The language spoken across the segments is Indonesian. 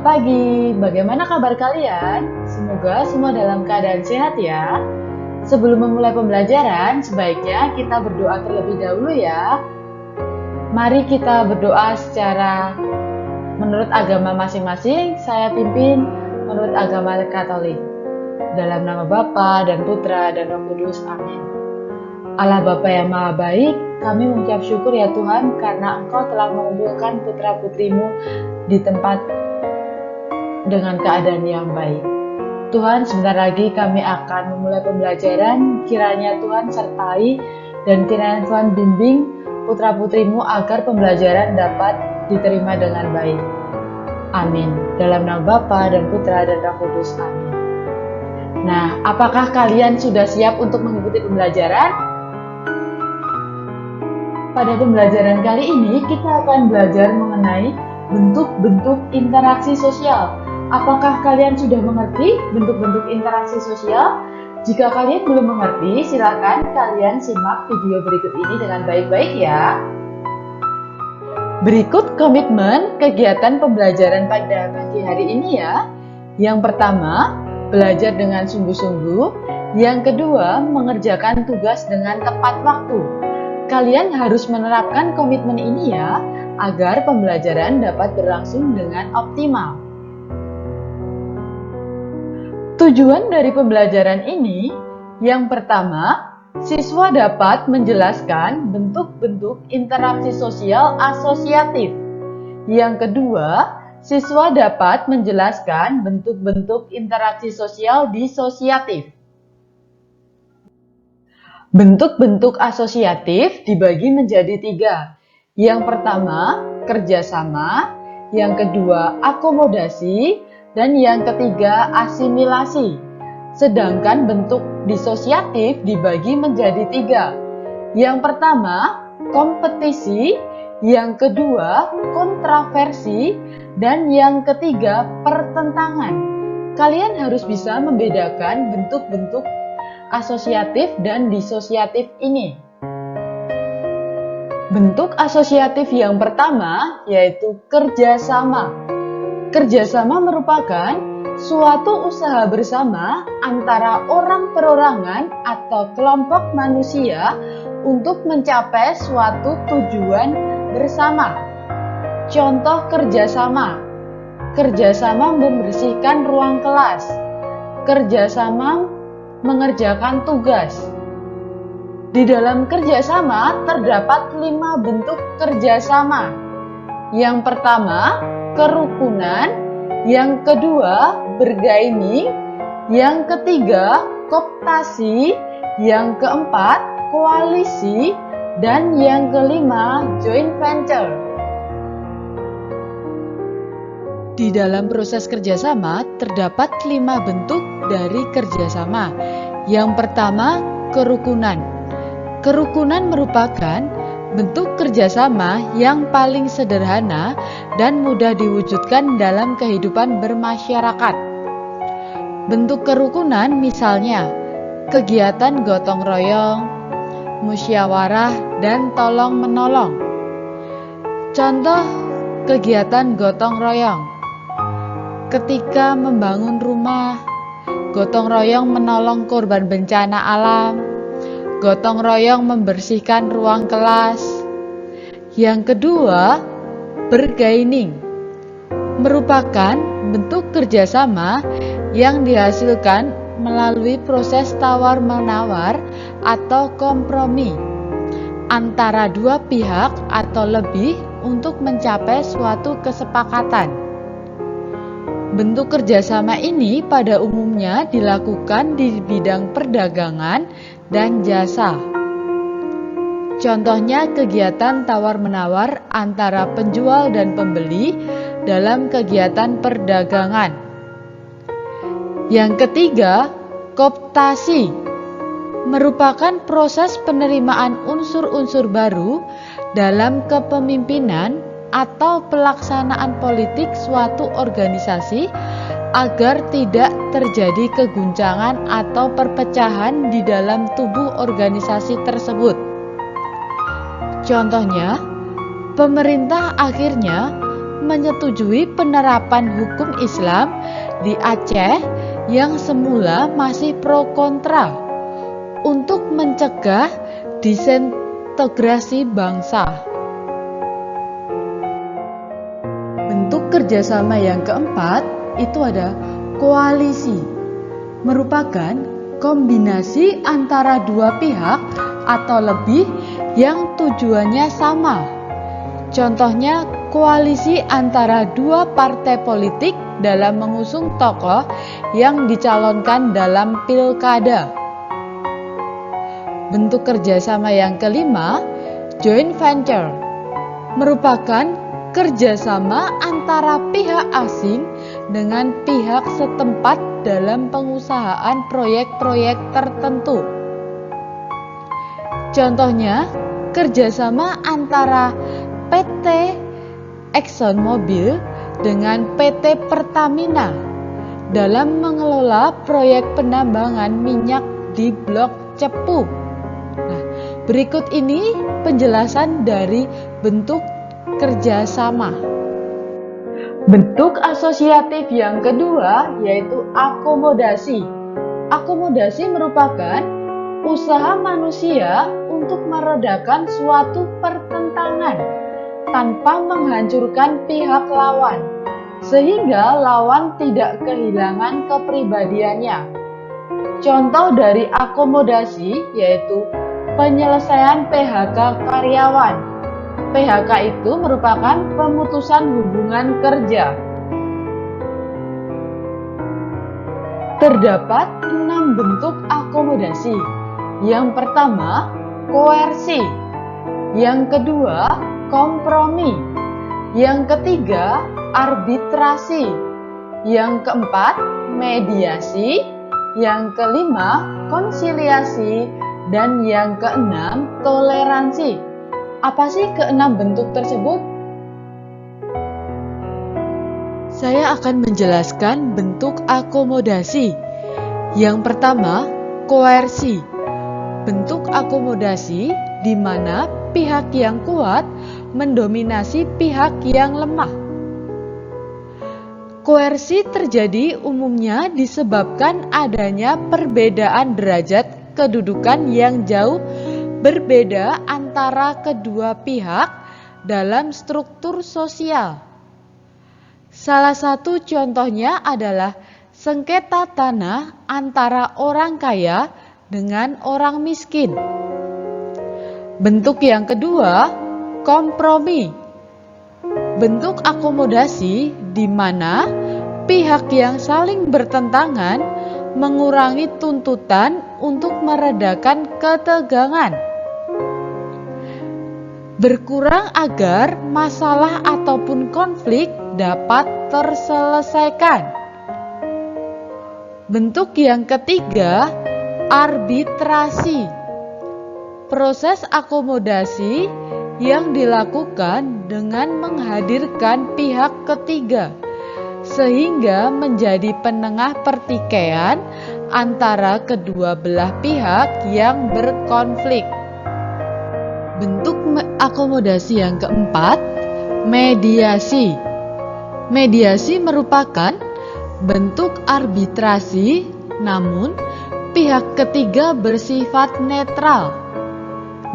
Selamat pagi, bagaimana kabar kalian? Semoga semua dalam keadaan sehat ya. Sebelum memulai pembelajaran, sebaiknya kita berdoa terlebih dahulu ya. Mari kita berdoa secara menurut agama masing-masing. Saya pimpin menurut agama Katolik. Dalam nama Bapa dan Putra dan Roh Kudus, amin. Allah Bapa yang Maha Baik, kami mengucap syukur ya Tuhan karena Engkau telah mengumpulkan putra-putrimu di tempat dengan keadaan yang baik. Tuhan, sebentar lagi kami akan memulai pembelajaran. Kiranya Tuhan sertai dan kiranya Tuhan bimbing putra-putrimu agar pembelajaran dapat diterima dengan baik. Amin. Dalam nama Bapa dan Putra dan Roh Kudus, amin. Nah, apakah kalian sudah siap untuk mengikuti pembelajaran? Pada pembelajaran kali ini, kita akan belajar mengenai bentuk-bentuk interaksi sosial. Apakah kalian sudah mengerti bentuk-bentuk interaksi sosial? Jika kalian belum mengerti, silakan kalian simak video berikut ini dengan baik-baik ya. Berikut komitmen kegiatan pembelajaran pada pagi hari ini ya. Yang pertama, belajar dengan sungguh-sungguh. Yang kedua, mengerjakan tugas dengan tepat waktu. Kalian harus menerapkan komitmen ini ya, agar pembelajaran dapat berlangsung dengan optimal. Tujuan dari pembelajaran ini, yang pertama, siswa dapat menjelaskan bentuk-bentuk interaksi sosial asosiatif. Yang kedua, siswa dapat menjelaskan bentuk-bentuk interaksi sosial disosiatif. Bentuk-bentuk asosiatif dibagi menjadi 3. Yang pertama, kerjasama. Yang kedua, akomodasi. Dan yang ketiga, asimilasi. Sedangkan bentuk disosiatif dibagi menjadi 3. Yang pertama, kompetisi. Yang kedua, kontraversi. Dan yang ketiga, pertentangan. Kalian harus bisa membedakan bentuk-bentuk asosiatif dan disosiatif ini. Bentuk asosiatif yang pertama yaitu kerjasama. Kerjasama merupakan suatu usaha bersama antara orang perorangan atau kelompok manusia untuk mencapai suatu tujuan bersama. Contoh kerjasama. Kerjasama membersihkan ruang kelas. Kerjasama mengerjakan tugas. Di dalam kerjasama terdapat 5 bentuk kerjasama. Yang pertama, kerukunan. Yang kedua, bergaining. Yang ketiga, kooptasi. Yang keempat, koalisi. Dan yang kelima, joint venture. Di dalam proses kerjasama terdapat 5 bentuk dari kerjasama. Yang pertama, kerukunan. Kerukunan merupakan bentuk kerjasama yang paling sederhana dan mudah diwujudkan dalam kehidupan bermasyarakat. Bentuk kerukunan misalnya kegiatan gotong royong, musyawarah, dan tolong-menolong. Contoh kegiatan gotong royong. Ketika membangun rumah, gotong royong menolong korban bencana alam. Gotong royong membersihkan ruang kelas. Yang kedua, bergaining. Merupakan bentuk kerjasama yang dihasilkan melalui proses tawar-menawar atau kompromi antara dua pihak atau lebih untuk mencapai suatu kesepakatan. Bentuk kerjasama ini pada umumnya dilakukan di bidang perdagangan dan jasa. Contohnya kegiatan tawar-menawar antara penjual dan pembeli dalam kegiatan perdagangan. Yang ketiga, kooptasi. Merupakan proses penerimaan unsur-unsur baru dalam kepemimpinan atau pelaksanaan politik suatu organisasi agar tidak terjadi keguncangan atau perpecahan di dalam tubuh organisasi tersebut. Contohnya, pemerintah akhirnya menyetujui penerapan hukum Islam di Aceh yang semula masih pro kontra untuk mencegah disintegrasi bangsa. Bentuk kerjasama yang keempat itu ada koalisi, merupakan kombinasi antara dua pihak atau lebih yang tujuannya sama. Contohnya koalisi antara dua partai politik dalam mengusung tokoh yang dicalonkan dalam pilkada. Bentuk kerjasama yang kelima, joint venture, merupakan kerjasama antara pihak asing dengan pihak setempat dalam pengusahaan proyek-proyek tertentu. Contohnya, kerjasama antara PT ExxonMobil dengan PT Pertamina dalam mengelola proyek penambangan minyak di Blok Cepu. Nah, berikut ini penjelasan dari bentuk kerjasama. Bentuk asosiatif yang kedua yaitu akomodasi. Akomodasi merupakan usaha manusia untuk meredakan suatu pertentangan tanpa menghancurkan pihak lawan, sehingga lawan tidak kehilangan kepribadiannya. Contoh dari akomodasi yaitu penyelesaian PHK karyawan. PHK itu merupakan pemutusan hubungan kerja. Terdapat 6 bentuk akomodasi. Yang pertama, koersi. Yang kedua, kompromi. Yang ketiga, arbitrasi. Yang keempat, mediasi. Yang kelima, konsiliasi. Dan yang keenam, toleransi. Apa sih keenam bentuk tersebut? Saya akan menjelaskan bentuk akomodasi. Yang pertama, koersi. Bentuk akomodasi di mana pihak yang kuat mendominasi pihak yang lemah. Koersi terjadi umumnya disebabkan adanya perbedaan derajat kedudukan yang jauh berbeda antara kedua pihak dalam struktur sosial. Salah satu contohnya adalah sengketa tanah antara orang kaya dengan orang miskin. Bentuk yang kedua, kompromi. Bentuk akomodasi di mana pihak yang saling bertentangan mengurangi tuntutan untuk meredakan ketegangan. Berkurang agar masalah ataupun konflik dapat terselesaikan. Bentuk yang ketiga, arbitrasi. Proses akomodasi yang dilakukan dengan menghadirkan pihak ketiga sehingga menjadi penengah pertikaian antara kedua belah pihak yang berkonflik. Bentuk akomodasi yang keempat, mediasi. Mediasi merupakan bentuk arbitrasi, namun pihak ketiga bersifat netral.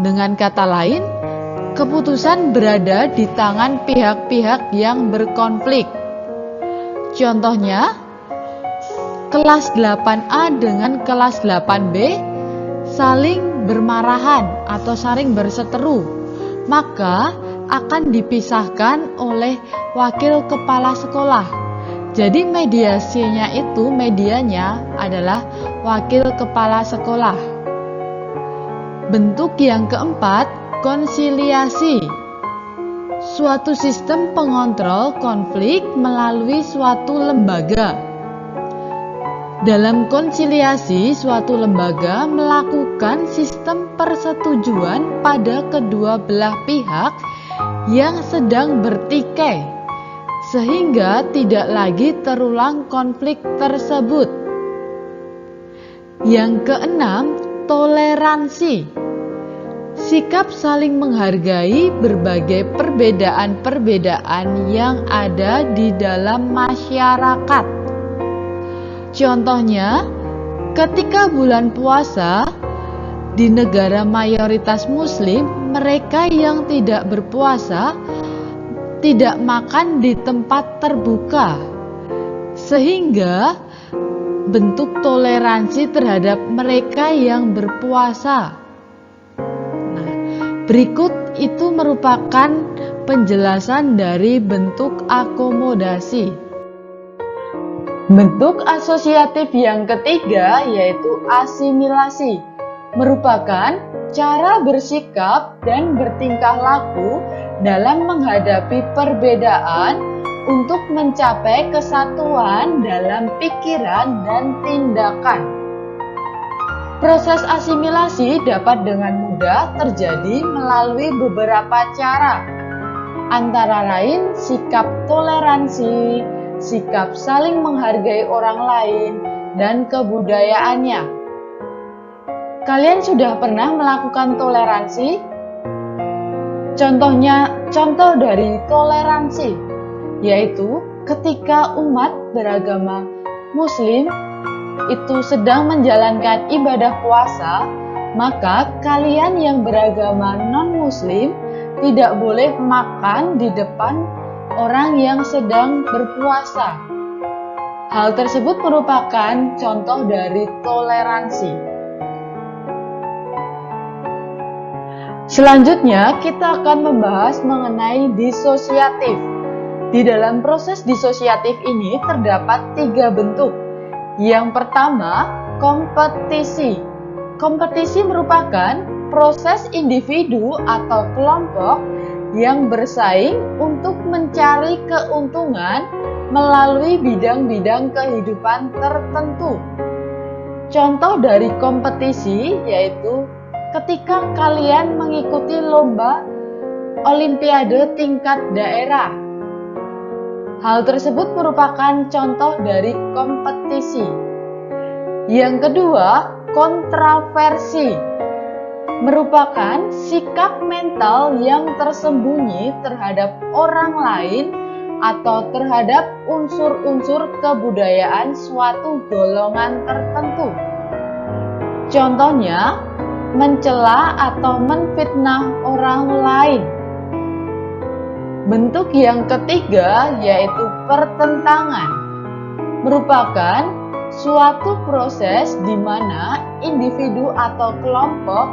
Dengan kata lain, keputusan berada di tangan pihak-pihak yang berkonflik. Contohnya, kelas 8A dengan kelas 8B saling bermarahan atau saling berseteru, maka akan dipisahkan oleh wakil kepala sekolah. Jadi medianya adalah wakil kepala sekolah. Bentuk yang keempat, konsiliasi. Suatu sistem pengontrol konflik melalui suatu lembaga. Dalam konsiliasi, suatu lembaga melakukan sistem persetujuan pada kedua belah pihak yang sedang bertikai, sehingga tidak lagi terulang konflik tersebut. Yang keenam, toleransi. sikap saling menghargai berbagai perbedaan-perbedaan yang ada di dalam masyarakat. Contohnya, ketika bulan puasa di negara mayoritas Muslim, mereka yang tidak berpuasa tidak makan di tempat terbuka, sehingga bentuk toleransi terhadap mereka yang berpuasa. Nah, berikut itu merupakan penjelasan dari bentuk akomodasi. Bentuk asosiatif yang ketiga yaitu asimilasi, merupakan cara bersikap dan bertingkah laku dalam menghadapi perbedaan untuk mencapai kesatuan dalam pikiran dan tindakan. Proses asimilasi dapat dengan mudah terjadi melalui beberapa cara, antara lain sikap toleransi, sikap saling menghargai orang lain, dan kebudayaannya. Kalian sudah pernah melakukan toleransi? Contoh dari toleransi yaitu ketika umat beragama Muslim itu sedang menjalankan ibadah puasa, maka kalian yang beragama non-Muslim tidak boleh makan di depan orang yang sedang berpuasa. Hal tersebut merupakan contoh dari toleransi. Selanjutnya, kita akan membahas mengenai disosiatif. Di dalam proses disosiatif ini terdapat 3 bentuk. Yang pertama, kompetisi. Kompetisi merupakan proses individu atau kelompok yang bersaing untuk mencari keuntungan melalui bidang-bidang kehidupan tertentu. Contoh dari kompetisi yaitu ketika kalian mengikuti lomba olimpiade tingkat daerah. Hal tersebut merupakan contoh dari kompetisi. Yang kedua, kontroversi. Merupakan sikap mental yang tersembunyi terhadap orang lain atau terhadap unsur-unsur kebudayaan suatu golongan tertentu. Contohnya, mencela atau menfitnah orang lain. Bentuk yang ketiga yaitu pertentangan, merupakan suatu proses di mana individu atau kelompok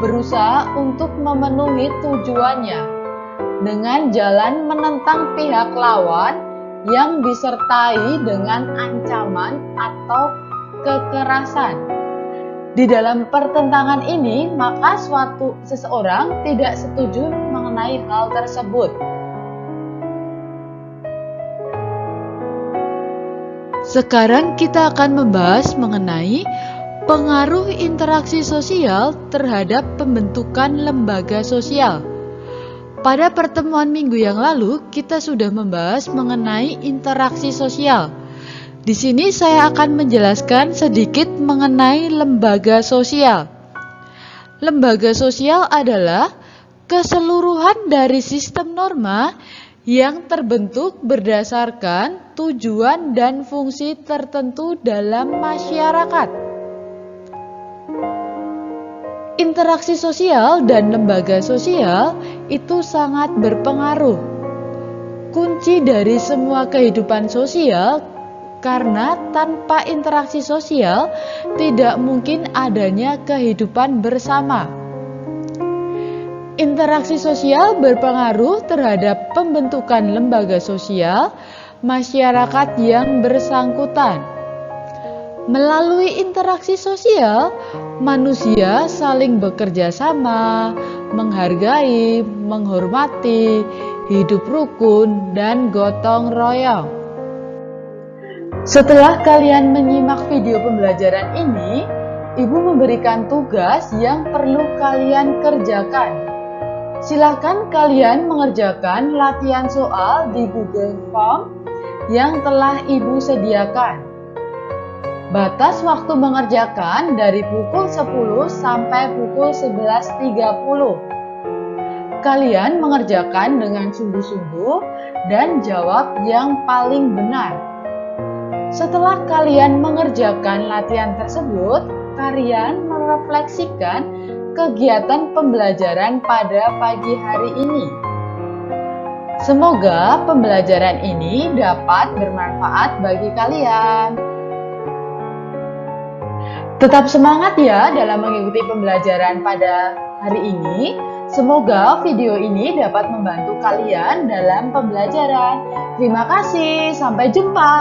berusaha untuk memenuhi tujuannya dengan jalan menentang pihak lawan yang disertai dengan ancaman atau kekerasan. Di dalam pertentangan ini, maka seseorang tidak setuju mengenai hal tersebut. Sekarang kita akan membahas mengenai pengaruh interaksi sosial terhadap pembentukan lembaga sosial. Pada pertemuan minggu yang lalu, kita sudah membahas mengenai interaksi sosial. Di sini saya akan menjelaskan sedikit mengenai lembaga sosial. Lembaga sosial adalah keseluruhan dari sistem norma yang terbentuk berdasarkan tujuan dan fungsi tertentu dalam masyarakat. Interaksi sosial dan lembaga sosial itu sangat berpengaruh. Kunci dari semua kehidupan sosial, karena tanpa interaksi sosial tidak mungkin adanya kehidupan bersama. Interaksi sosial berpengaruh terhadap pembentukan lembaga sosial masyarakat yang bersangkutan. Melalui interaksi sosial, manusia saling bekerja sama, menghargai, menghormati, hidup rukun, dan gotong royong. Setelah kalian menyimak video pembelajaran ini, Ibu memberikan tugas yang perlu kalian kerjakan. Silakan kalian mengerjakan latihan soal di Google Form yang telah Ibu sediakan. Batas waktu mengerjakan dari pukul 10 sampai pukul 11.30. Kalian mengerjakan dengan sungguh-sungguh dan jawab yang paling benar. Setelah kalian mengerjakan latihan tersebut, kalian merefleksikan kegiatan pembelajaran pada pagi hari ini. Semoga pembelajaran ini dapat bermanfaat bagi kalian. Tetap semangat ya dalam mengikuti pembelajaran pada hari ini. Semoga video ini dapat membantu kalian dalam pembelajaran. Terima kasih, sampai jumpa.